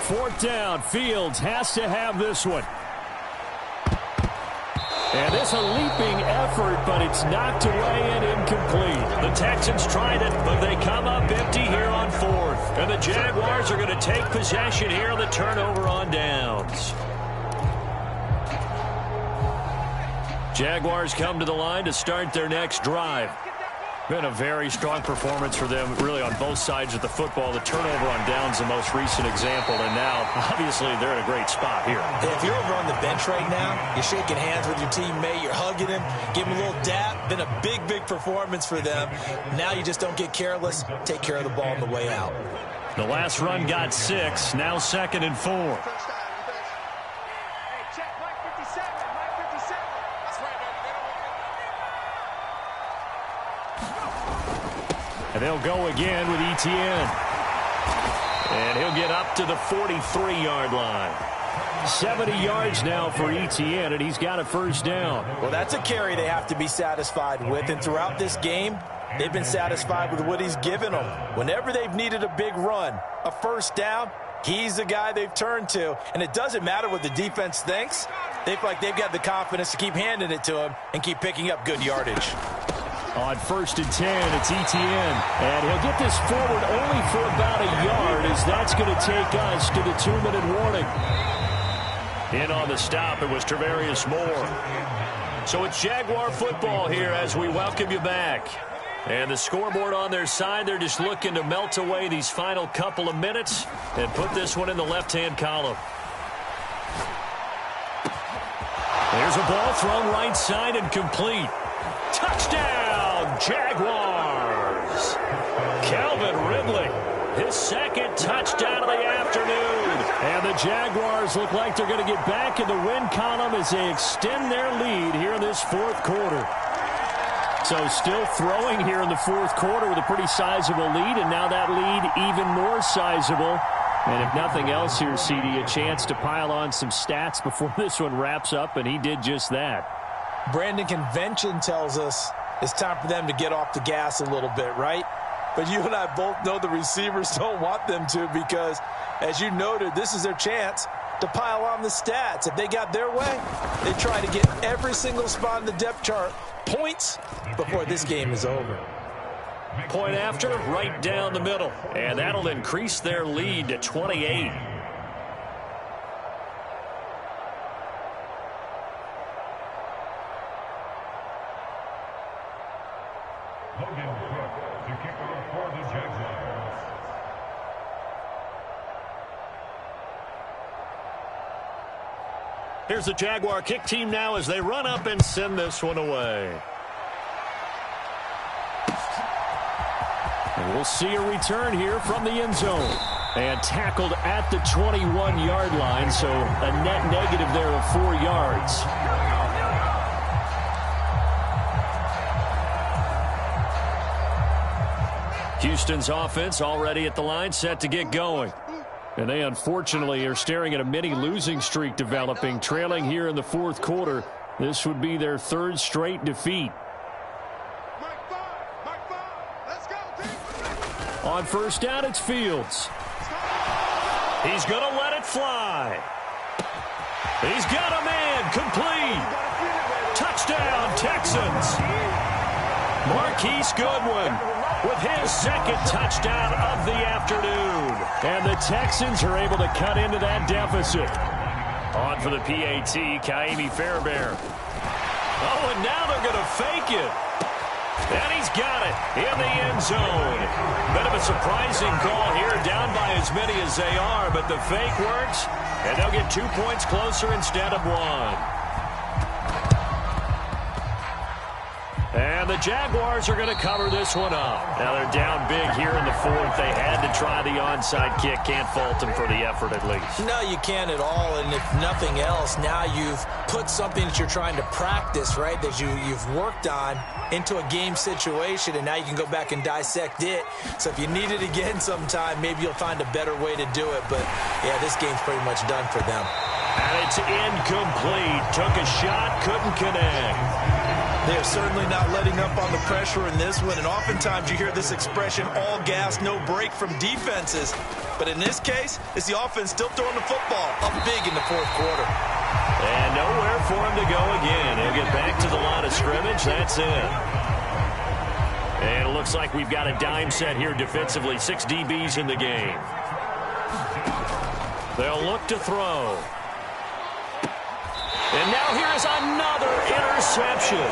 Fourth down, Fields has to have this one. And it's a leaping effort, but it's knocked away and incomplete. The Texans tried it, but they come up empty here on fourth. And the Jaguars are going to take possession here on the turnover on downs. Jaguars come to the line to start their next drive. Been a very strong performance for them, really, on both sides of the football. The turnover on downs, the most recent example, and now, obviously, they're in a great spot here. Hey, if you're over on the bench right now, you're shaking hands with your teammate, you're hugging him, give him a little dap. Been a big, big performance for them. Now you just don't get careless. Take care of the ball on the way out. The last run got 6, now 2nd and 4. And they'll go again with Etienne. And he'll get up to the 43-yard line. 70 yards now for Etienne, and he's got a first down. Well, that's a carry they have to be satisfied with. And throughout this game, they've been satisfied with what he's given them. Whenever they've needed a big run, a first down, he's the guy they've turned to. And it doesn't matter what the defense thinks. They feel like they've got the confidence to keep handing it to him and keep picking up good yardage. On 1st and 10, it's Etienne. And he'll get this forward only for about a yard, as that's going to take us to the 2-minute warning. In on the stop, it was Travarius Moore. So it's Jaguar football here as we welcome you back. And the scoreboard on their side, they're just looking to melt away these final couple of minutes and put this one in the left-hand column. There's a ball thrown right side and complete. Touchdown, Jaguars! Calvin Ridley, his second touchdown of the afternoon. And the Jaguars look like they're going to get back in the win column as they extend their lead here in this fourth quarter. So still throwing here in the fourth quarter with a pretty sizable lead, and now that lead even more sizable. And if nothing else here, CD, a chance to pile on some stats before this one wraps up, and he did just that. Brandon, convention tells us it's time for them to get off the gas a little bit, right? But you and I both know the receivers don't want them to, because, as you noted, this is their chance to pile on the stats. If they got their way, they try to get every single spot in the depth chart points before this game is over. Point after, right down the middle. And that'll increase their lead to 28. Here's the Jaguar kick team now as they run up and send this one away. And we'll see a return here from the end zone. And tackled at the 21-yard line, so a net negative there of 4 yards. Houston's offense already at the line, set to get going. And they unfortunately are staring at a mini losing streak developing, trailing here in the fourth quarter. This would be their 3rd straight defeat. On first down, it's Fields. He's going to let it fly. He's got a man, complete. Touchdown, Texans. Marquise Goodwin with his 2nd touchdown of the afternoon. And the Texans are able to cut into that deficit. On for the PAT, Kaimi Fairbairn. Oh, and now they're going to fake it. And he's got it in the end zone. Bit of a surprising call here, down by as many as they are, but the fake works, and they'll get 2 points closer instead of 1. Jaguars are going to cover this one up. Now they're down big here in the fourth. They had to try the onside kick. Can't fault them for the effort at least. No, you can't at all. And if nothing else, now you've put something that you're trying to practice, right, that you've worked on into a game situation, and now you can go back and dissect it. So if you need it again sometime, maybe you'll find a better way to do it. But, yeah, this game's pretty much done for them. And it's incomplete. Took a shot, couldn't connect. They're certainly not letting up on the pressure in this one, and oftentimes you hear this expression, all gas, no break from defenses. But in this case, it's the offense still throwing the football up big in the fourth quarter. And nowhere for him to go again. He'll get back to the line of scrimmage. That's it. And it looks like we've got a dime set here defensively. 6 DBs in the game. They'll look to throw. And now here is another interception.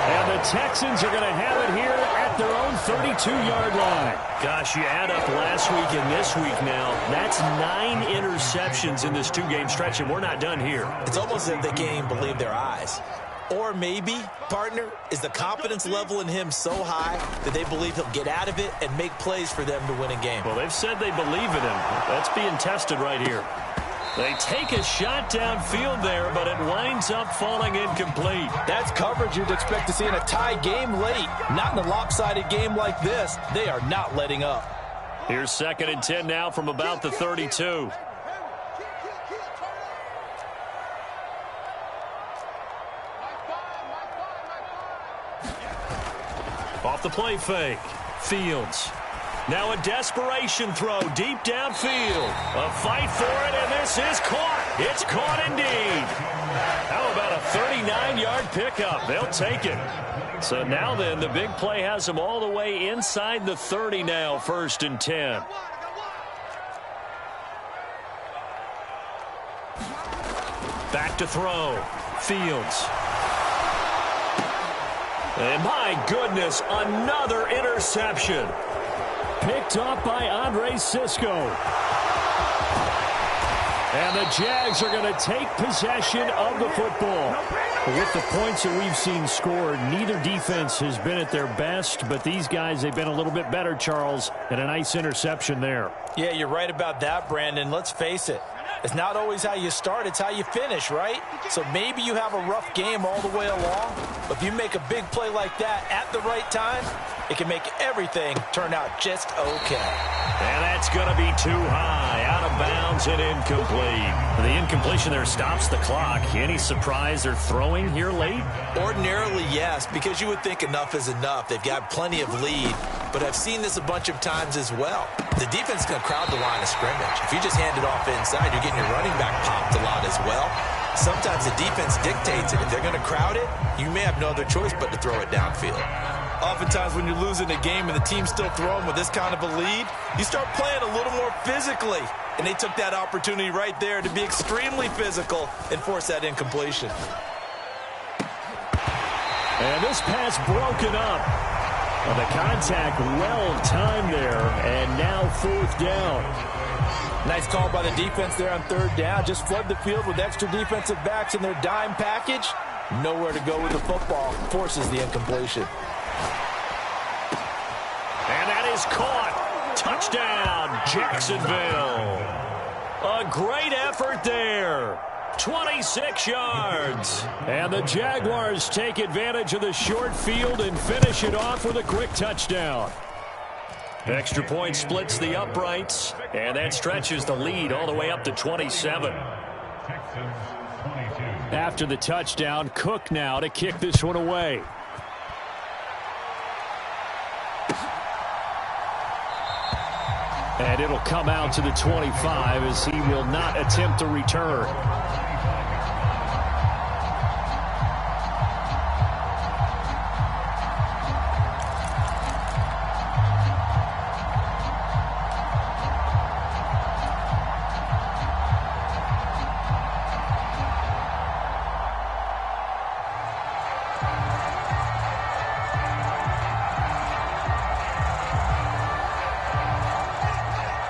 And the Texans are going to have it here at their own 32-yard line. Gosh, you add up last week and this week now, that's 9 interceptions in this 2-game stretch, and we're not done here. It's almost as if they can't even believe their eyes. Or maybe, partner, is the confidence level in him so high that they believe he'll get out of it and make plays for them to win a game. Well, they've said they believe in him. That's being tested right here. They take a shot downfield there, but it winds up falling incomplete. That's coverage you'd expect to see in a tie game late. Not in a lopsided game like this. They are not letting up. Here's 2nd and 10 now from about the 32. Off the play fake. Fields. Now a desperation throw deep downfield. A fight for it, and this is caught. It's caught indeed. How about a 39-yard pickup? They'll take it. So now then, the big play has them all the way inside the 30 now, 1st and 10. Back to throw. Fields. And my goodness, another interception. Picked off by Andre Cisco. And the Jags are going to take possession of the football. With the points that we've seen scored, neither defense has been at their best, but these guys, they've been a little bit better, Charles, and a nice interception there. Yeah, you're right about that, Brandon. Let's face it. It's not always how you start, it's how you finish, right? So maybe you have a rough game all the way along, but if you make a big play like that at the right time, it can make everything turn out just okay. And that's going to be too high, out of bounds and incomplete. The incompletion there stops the clock. Any surprise they're throwing here late? Ordinarily, yes, because you would think enough is enough. They've got plenty of lead, but I've seen this a bunch of times as well. The defense is going to crowd the line of scrimmage. If you just hand it off inside, you're getting your running back popped a lot as well. Sometimes the defense dictates it. If they're going to crowd it, you may have no other choice but to throw it downfield. Oftentimes when you're losing a game and the team's still throwing with this kind of a lead, you start playing a little more physically. And they took that opportunity right there to be extremely physical and force that incompletion. And this pass broken up. Well, the contact well-timed there, and now 4th down. Nice call by the defense there on 3rd down. Just flood the field with extra defensive backs in their dime package. Nowhere to go with the football. Forces the incompletion. And that is caught. Touchdown, Jacksonville. A great effort there. 26 yards. And the Jaguars take advantage of the short field and finish it off with a quick touchdown. Extra point splits the uprights, and that stretches the lead all the way up to 27. After the touchdown, Cook now to kick this one away. And it'll come out to the 25 as he will not attempt to return.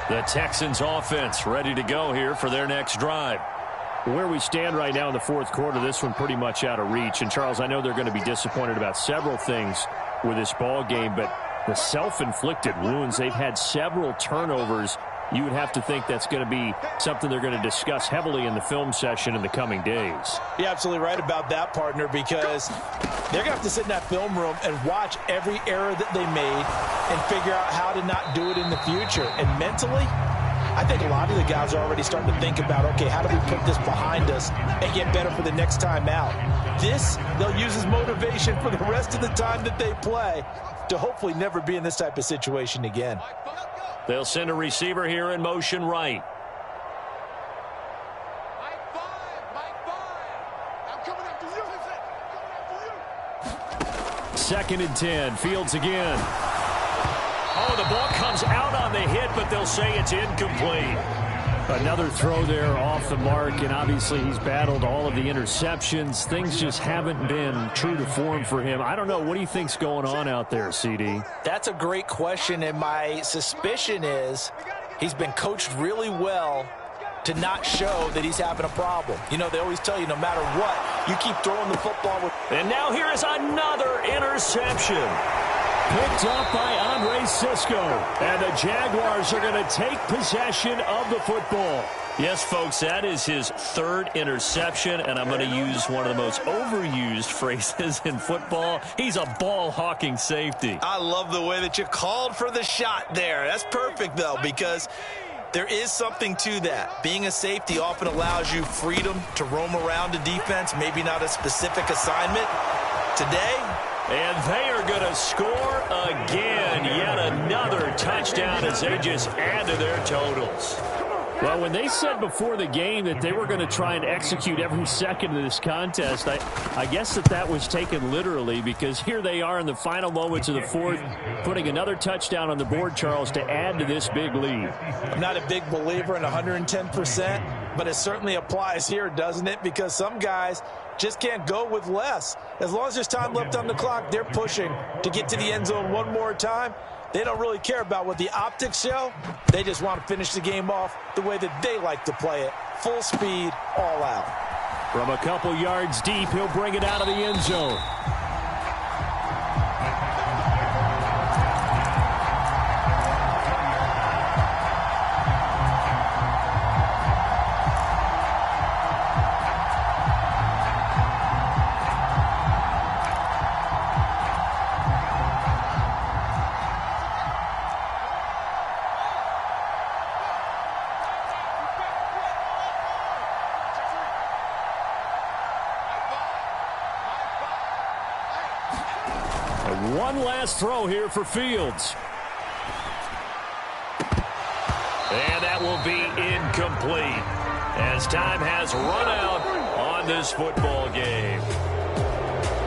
The Texans offense ready to go here for their next drive. Where we stand right now in the fourth quarter, this one pretty much out of reach. And, Charles, I know they're going to be disappointed about several things with this ball game, but the self-inflicted wounds, they've had several turnovers. You would have to think that's going to be something they're going to discuss heavily in the film session in the coming days. You're absolutely right about that, partner, because they're going to have to sit in that film room and watch every error that they made and figure out how to not do it in the future. And mentally, I think a lot of the guys are already starting to think about, okay, how do we put this behind us and get better for the next time out? This, they'll use as motivation for the rest of the time that they play to hopefully never be in this type of situation again. They'll send a receiver here in motion right. Second and 10. Fields again. Oh, the ball comes out on the hit, but they'll say it's incomplete. Another throw there off the mark, and obviously he's battled all of the interceptions. Things just haven't been true to form for him. I don't know. What do you think's going on out there, CD? That's a great question, and my suspicion is he's been coached really well to not show that he's having a problem. You know, they always tell you no matter what, you keep throwing the football with. And now here is another interception. Picked up by Andre Cisco. And the Jaguars are going to take possession of the football. Yes, folks, that is his third interception, and I'm going to use one of the most overused phrases in football. He's a ball-hawking safety. I love the way that you called for the shot there. That's perfect, though, because there is something to that. Being a safety often allows you freedom to roam around the defense, maybe not a specific assignment. Today, and they are going to score again. Yet another touchdown as they just add to their totals. Well, when they said before the game that they were going to try and execute every second of this contest, I guess that was taken literally, because here they are in the final moments of the fourth, putting another touchdown on the board, Charles, to add to this big lead. I'm not a big believer in 110%, but it certainly applies here, doesn't it? Because some guys just can't go with less. As long as there's time left on the clock, they're pushing to get to the end zone one more time. They don't really care about what the optics show. They just want to finish the game off the way that they like to play it. Full speed, all out. From a couple yards deep, he'll bring it out of the end zone. One last throw here for Fields. And that will be incomplete as time has run out on this football game.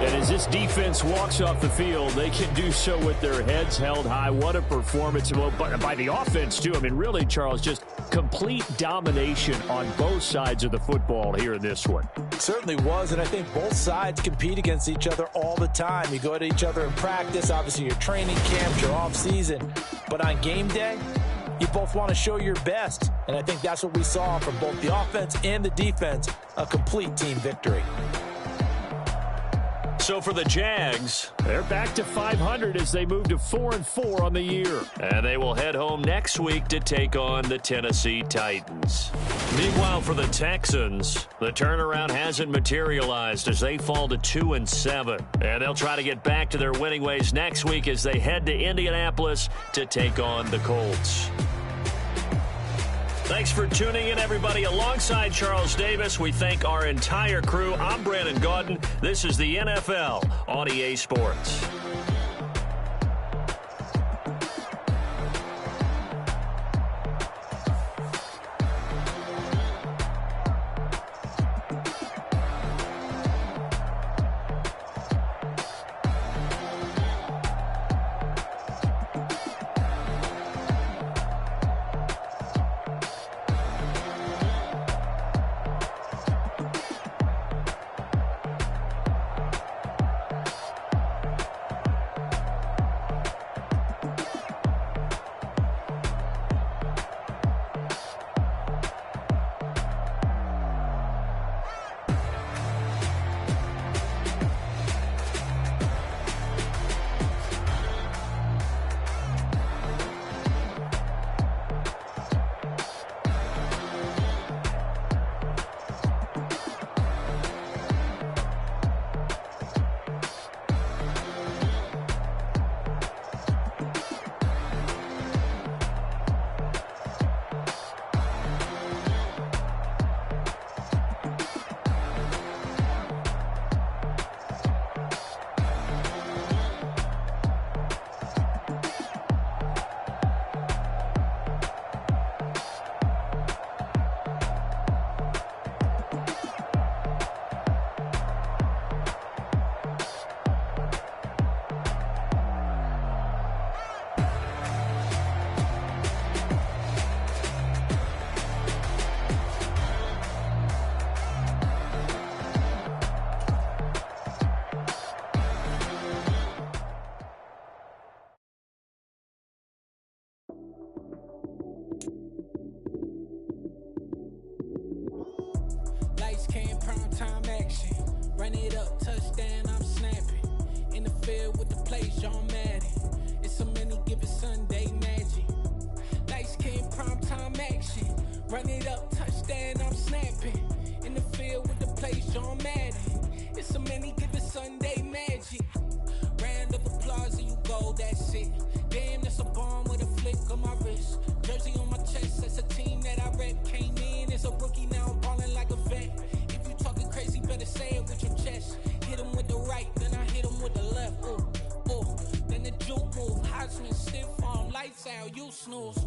And as this defense walks off the field, they can do so with their heads held high. What a performance by the offense, too. I mean, really, Charles, just complete domination on both sides of the football here in this one. It certainly was, and I think both sides compete against each other all the time. You go at each other in practice, obviously your training camp, your off-season. But on game day, you both want to show your best. And I think that's what we saw from both the offense and the defense, a complete team victory. So for the Jags, they're back to 500 as they move to 4-4 on the year. And they will head home next week to take on the Tennessee Titans. Meanwhile, for the Texans, the turnaround hasn't materialized as they fall to 2-7. And they'll try to get back to their winning ways next week as they head to Indianapolis to take on the Colts. Thanks for tuning in, everybody. Alongside Charles Davis, we thank our entire crew. I'm Brandon Gaudin. This is the NFL on EA Sports. Run it up, touchdown, I'm snapping. In the field with the play, John Madden. It's a many given Sunday magic. Lights came primetime action. Run it up, touchdown, I'm snapping. In the field with the play, John Madden. It's a many given Sunday magic. Round of applause and you go, that's it. Damn, that's a bomb with a flick on my wrist. Jersey on my chest, that's a team that I rep. Came in as a rookie, now I'm ballin' like a vet. If you talking crazy, better say it with your chest. Hit him with the right, then I hit him with the left. Ooh, ooh, then the juke move. Heisman stiff arm, lights out, you snooze.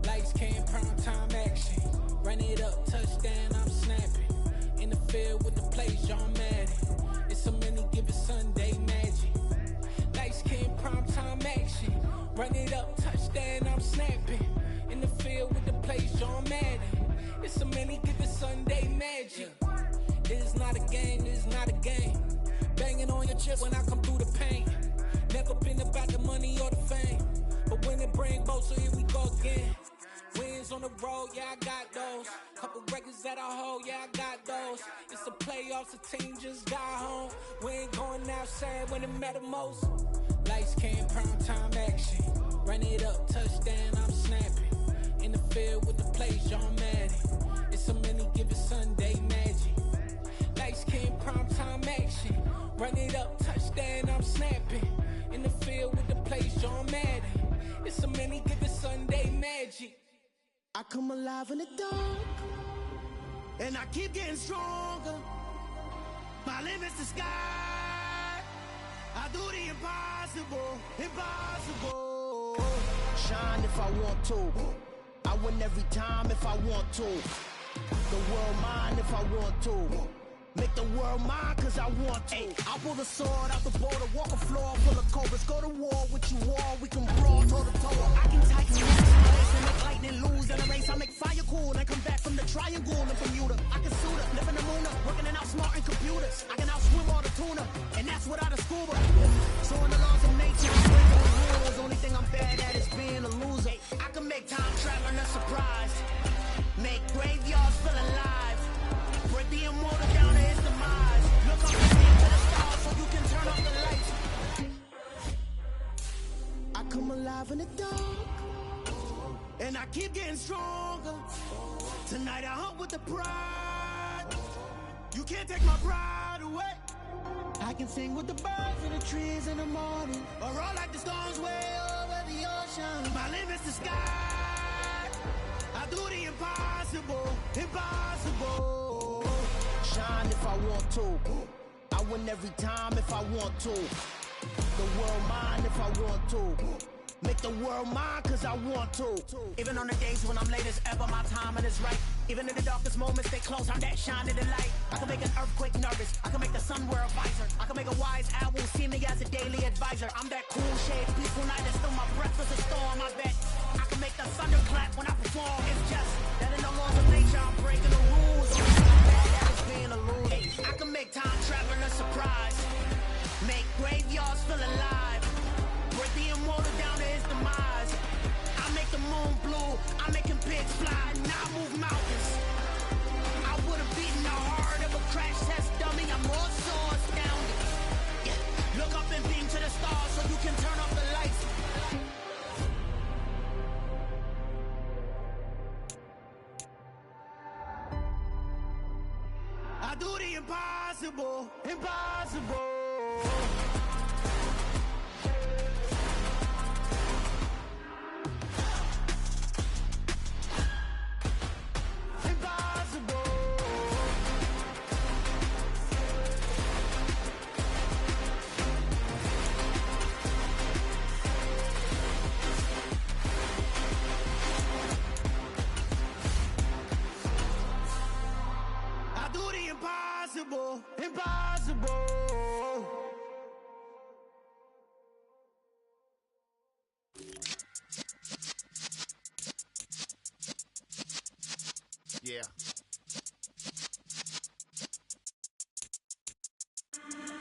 Lights came, prime time action. Run it up, touchdown, I'm snapping. In the field with the play, John Madden. It's a many given Sunday magic. Lights came, prime time action. Run it up, touchdown, I'm snapping. In the field with the play, John Madden. It's a many given Sunday magic. It is not a game, it is not a game. Banging on your chest when I come through the pain. Never been about the money or the fame. But when it bring both, so here we go again. Wins on the road, yeah, I got those. Couple records that I hold, yeah, I got those. It's the playoffs, the team just got home. We ain't going outside when it matter most. Lights came, prime time action. Run it up, touchdown, I'm snapping. In the field with the play, John Madden. It's a many given Sunday magic. Lights came, prime time action. Run it up, touchdown, I'm snapping. In the field with the play, John Madden. It's a many given Sunday magic. I come alive in the dark, and I keep getting stronger. My limit's the sky. I do the impossible, impossible. Shine if I want to. I win every time if I want to. The world mine if I want to. Make the world mine cause I want to. I pull the sword out the border, walk a floor full of cobras. Go to war with you all, we can brawl toe to toe. I can tighten the race and make lightning lose in a race. I make fire cool and come back from the triangle in Bermuda. I can suit up, live in the moon up, working and outsmarting computers. I can outswim all the tuna, and that's without a scuba. So in the laws of nature, I'm breaking the rules. Only thing I'm bad at is being a loser. I can make time traveling a surprise. Make graveyards feel alive. Break the immortal down to his demise. Look up and see to the stars so you can turn off the lights. I come alive in the dark, and I keep getting stronger. Tonight I hunt with the pride. You can't take my pride away. I can sing with the birds and the trees in the morning, or roll like the storms way over the ocean. My limit's the sky. I do the impossible, impossible. Shine if I want to. I win every time if I want to. The world mine if I want to. Make the world mine cause I want to. Even on the days when I'm late as ever, my timing is right. Even in the darkest moments, stay close, I'm that shining the light. I can make an earthquake nervous, I can make the sun wear a visor. I can make a wise owl see me as a daily advisor. I'm that cool shade, peaceful night, and still my breath is a storm, I bet. I can make the thunder clap when I perform. It's just that in the laws of nature, I'm breaking the rules. Only thing I'm bad at is being a loser. I can make time travel a surprise. Make graveyards feel alive. Break the immortal down to his demise. I make the moon blue, I'm making pigs fly, now I move mountains. I would've beaten the heart of a crash test dummy, I'm more so astounded. Yeah. Look up and beam to the stars so you can turn off the lights. I do the impossible, impossible. Impossible, impossible. Yeah.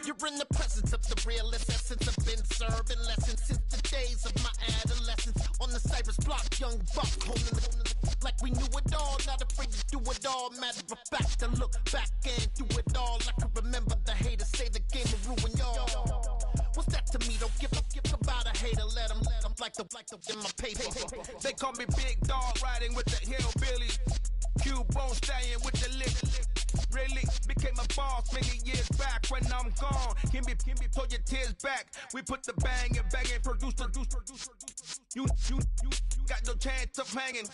You're in the presence of the realest essence. I've been serving lessons since the days of my adolescence. On the Cypress block, young buck, holding the like we knew it all, not afraid to do it all. Matter of fact, to look back and do it all. I can remember the haters in my paper. They call me Big Dog, riding with the hillbillies. Cubone staying with the lick. Really became a boss many years back. When I'm gone, can be pull your tears back. We put the bang and produce. You got no chance of hanging.